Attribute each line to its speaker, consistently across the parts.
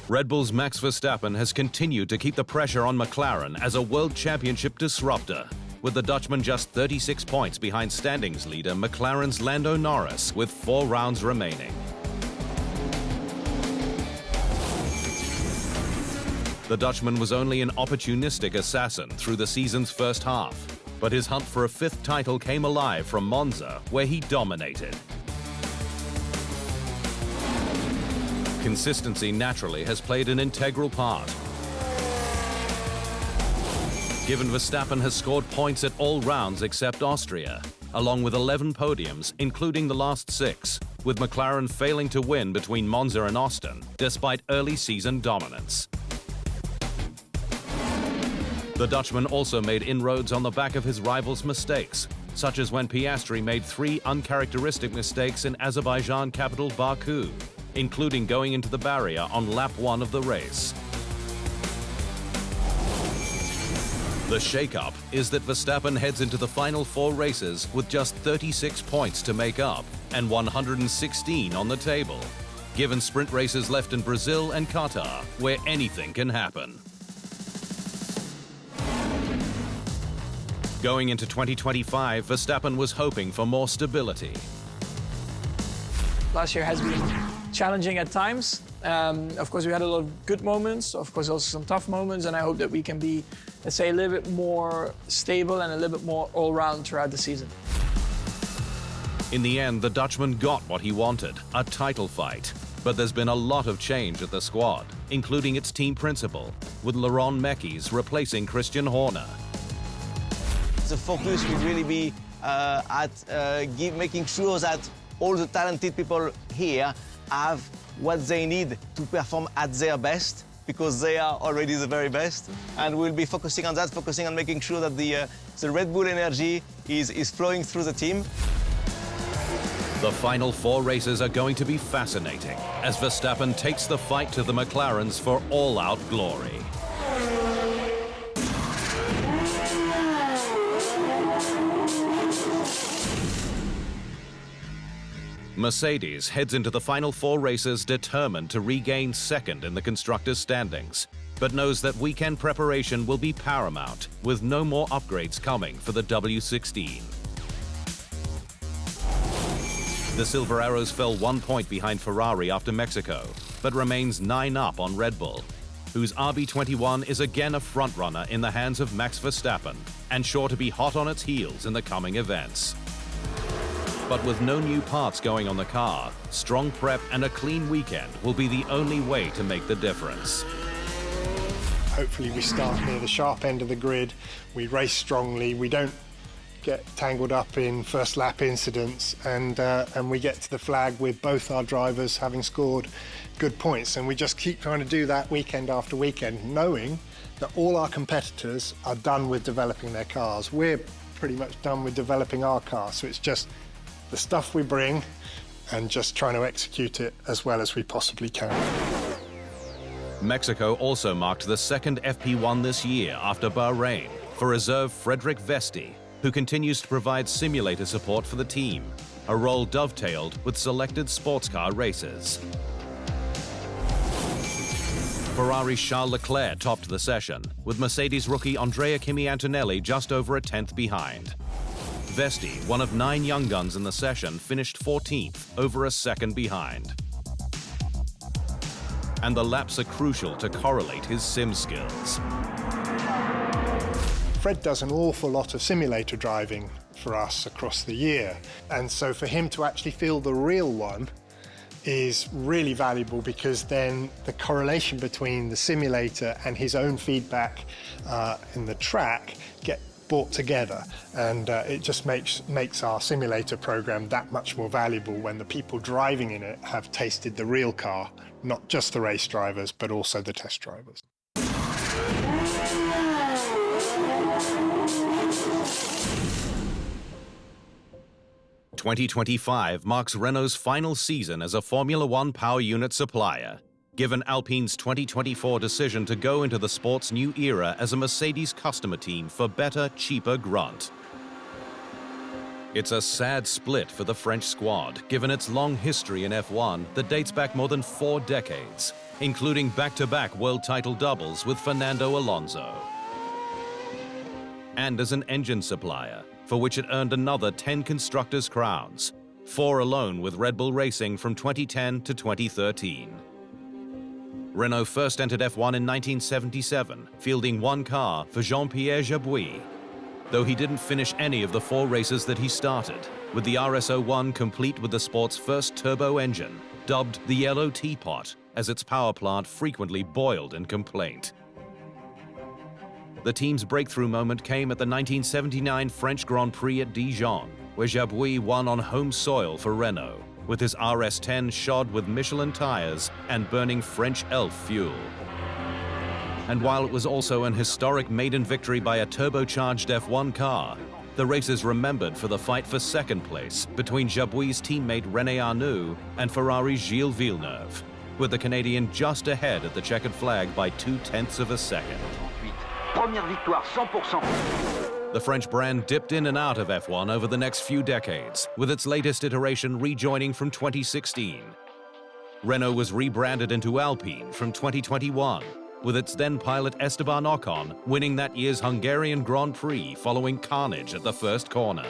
Speaker 1: Red Bull's Max Verstappen has continued to keep the pressure on McLaren as a World Championship disruptor, with the Dutchman just 36 points behind standings leader McLaren's Lando Norris with 4 rounds remaining. The Dutchman was only an opportunistic assassin through the season's first half, but his hunt for a 5th title came alive from Monza, where he dominated. Consistency naturally has played an integral part. Given Verstappen has scored points at all rounds except Austria, along with 11 podiums, including the last 6, with McLaren failing to win between Monza and Austin, despite early season dominance. The Dutchman also made inroads on the back of his rivals' mistakes, such as when Piastri made 3 uncharacteristic mistakes in Azerbaijan capital Baku, including going into the barrier on lap 1 of the race. The shake-up is that Verstappen heads into the final 4 races with just 36 points to make up and 116 on the table, given sprint races left in Brazil and Qatar, where anything can happen. Going into 2025, Verstappen was hoping for more stability.
Speaker 2: Last year has been challenging at times. Of course, we had a lot of good moments, of course also some tough moments, and I hope that we can be, let's say, a little bit more stable and a little bit more all-round throughout the season.
Speaker 1: In the end, the Dutchman got what he wanted, a title fight. But there's been a lot of change at the squad, including its team principal, with Laurent Mekies replacing Christian Horner.
Speaker 3: The focus will really be making sure that all the talented people here have what they need to perform at their best, because they are already the very best. And we'll be focusing on that, focusing on making sure that the Red Bull energy is flowing through the team.
Speaker 1: The final 4 races are going to be fascinating, as Verstappen takes the fight to the McLarens for all-out glory. Mercedes heads into the final 4 races determined to regain 2nd in the Constructors' standings, but knows that weekend preparation will be paramount, with no more upgrades coming for the W16. The Silver Arrows fell 1 point behind Ferrari after Mexico, but remains 9 up on Red Bull, whose RB21 is again a frontrunner in the hands of Max Verstappen, and sure to be hot on its heels in the coming events. But with no new parts going on the car, strong prep and a clean weekend will be the only way to make the difference.
Speaker 4: Hopefully we start near the sharp end of the grid, we race strongly, we don't get tangled up in first lap incidents, and we get to the flag with both our drivers having scored good points. And we just keep trying to do that weekend after weekend, knowing that all our competitors are done with developing their cars. We're pretty much done with developing our car, so it's just the stuff we bring and just trying to execute it as well as we possibly can.
Speaker 1: Mexico also marked the 2nd FP1 this year after Bahrain for reserve Frederick Vesti, who continues to provide simulator support for the team, a role dovetailed with selected sports car races. Ferrari's Charles Leclerc topped the session, with Mercedes rookie Andrea Kimi Antonelli just over a 10th behind. Vesti, one of 9 young guns in the session, finished 14th, over a 2nd behind. And the laps are crucial to correlate his sim skills.
Speaker 4: Fred does an awful lot of simulator driving for us across the year, and so for him to actually feel the real one is really valuable, because then the correlation between the simulator and his own feedback in the track get brought together, and it just makes our simulator program that much more valuable when the people driving in it have tasted the real car, not just the race drivers, but also the test drivers.
Speaker 1: 2025 marks Renault's final season as a Formula One power unit supplier, given Alpine's 2024 decision to go into the sport's new era as a Mercedes customer team for better, cheaper grunt. It's a sad split for the French squad, given its long history in F1 that dates back more than 4 decades, including back-to-back world title doubles with Fernando Alonso. And as an engine supplier, for which it earned another 10 Constructors crowns, 4 alone with Red Bull Racing from 2010 to 2013. Renault first entered F1 in 1977, fielding 1 car for Jean-Pierre Jabouille, though he didn't finish any of the 4 races that he started, with the RS01 complete with the sport's first turbo engine, dubbed the Yellow Teapot, as its power plant frequently boiled in complaint. The team's breakthrough moment came at the 1979 French Grand Prix at Dijon, where Jabouille won on home soil for Renault, with his RS10 shod with Michelin tires and burning French Elf fuel. And while it was also an historic maiden victory by a turbocharged F1 car, the race is remembered for the fight for second place between Jabouille's teammate René Arnoux and Ferrari's Gilles Villeneuve, with the Canadian just ahead at the checkered flag by 0.2 of a second.
Speaker 5: Première victoire 100%.
Speaker 1: The French brand dipped in and out of F1 over the next few decades, with its latest iteration rejoining from 2016. Renault was rebranded into Alpine from 2021, with its then pilot Esteban Ocon winning that year's Hungarian Grand Prix following carnage at the first corner.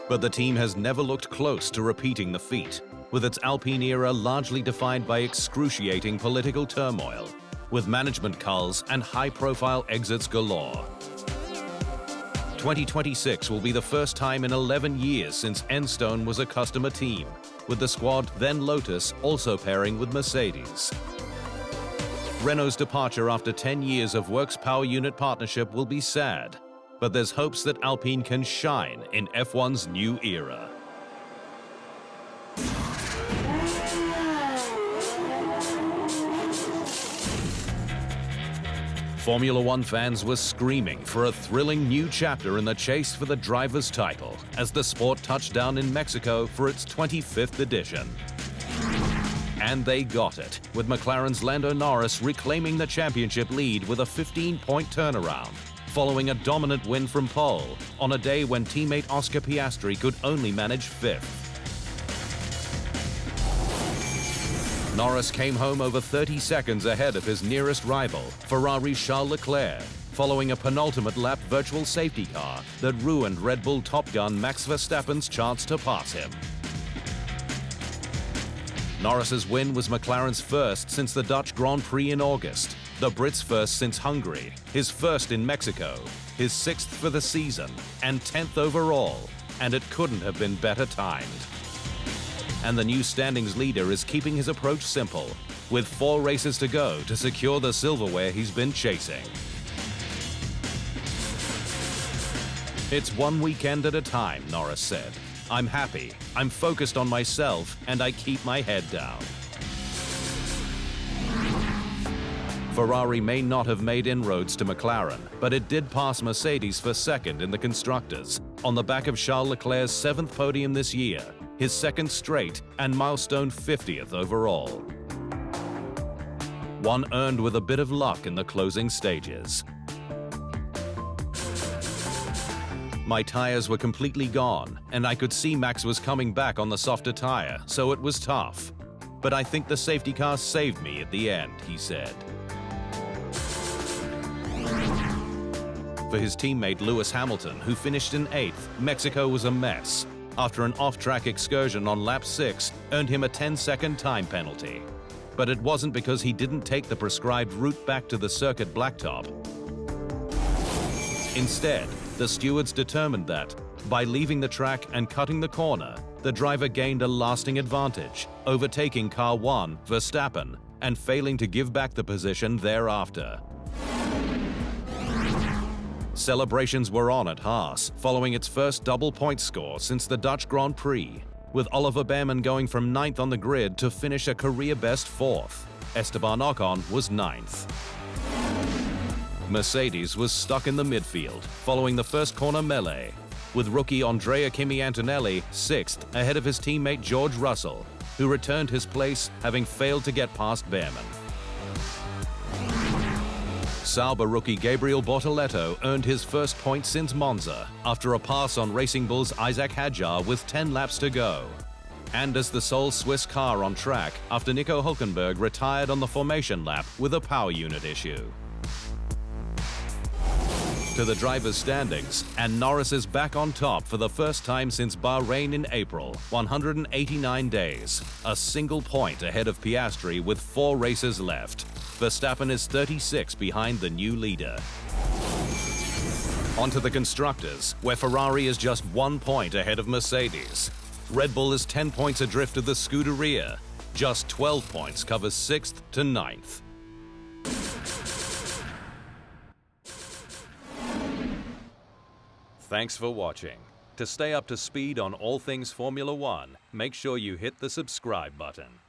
Speaker 1: But the team has never looked close to repeating the feat, with its Alpine era largely defined by excruciating political turmoil, with management culls and high-profile exits galore. 2026 will be the first time in 11 years since Enstone was a customer team, with the squad, then Lotus, also pairing with Mercedes. Renault's departure after 10 years of Works Power Unit partnership will be sad, but there's hopes that Alpine can shine in F1's new era. Formula One fans were screaming for a thrilling new chapter in the chase for the driver's title as the sport touched down in Mexico for its 25th edition. And they got it, with McLaren's Lando Norris reclaiming the championship lead with a 15-point turnaround, following a dominant win from pole on a day when teammate Oscar Piastri could only manage 5th. Norris came home over 30 seconds ahead of his nearest rival, Ferrari's Charles Leclerc, following a penultimate lap virtual safety car that ruined Red Bull Top Gun Max Verstappen's chance to pass him. Norris's win was McLaren's first since the Dutch Grand Prix in August, the Brits' first since Hungary, his first in Mexico, his 6th for the season, and 10th overall, and it couldn't have been better timed. And the new standings leader is keeping his approach simple, with 4 races to go to secure the silverware he's been chasing. It's one weekend at a time, Norris said. I'm happy, I'm focused on myself, and I keep my head down. Ferrari may not have made inroads to McLaren, but it did pass Mercedes for second in the Constructors, on the back of Charles Leclerc's 7th podium this year, his 2nd straight, and milestone 50th overall. One earned with a bit of luck in the closing stages. My tires were completely gone, and I could see Max was coming back on the softer tire, so it was tough. But I think the safety car saved me at the end, he said. For his teammate Lewis Hamilton, who finished in 8th, Mexico was a mess, after an off-track excursion on lap 6 earned him a 10-second time penalty. But it wasn't because he didn't take the prescribed route back to the circuit blacktop. Instead, the stewards determined that, by leaving the track and cutting the corner, the driver gained a lasting advantage, overtaking car 1, Verstappen, and failing to give back the position thereafter. Celebrations were on at Haas, following its first double-point score since the Dutch Grand Prix, with Oliver Behrman going from 9th on the grid to finish a career-best 4th. Esteban Ocon was 9th. Mercedes was stuck in the midfield, following the first corner melee, with rookie Andrea Kimi Antonelli 6th ahead of his teammate George Russell, who returned his place having failed to get past Behrman. Sauber rookie Gabriel Bortoleto earned his first point since Monza after a pass on Racing Bull's Isaac Hadjar with 10 laps to go. And as the sole Swiss car on track after Nico Hülkenberg retired on the formation lap with a power unit issue. To the drivers' standings, and Norris is back on top for the first time since Bahrain in April, 189 days, a single point ahead of Piastri with 4 races left. Verstappen is 36 behind the new leader. On to the Constructors, where Ferrari is just 1 point ahead of Mercedes. Red Bull is 10 points adrift of the Scuderia. Just 12 points covers 6th to 9th. Thanks for watching. To stay up to speed on all things Formula One, make sure you hit the subscribe button.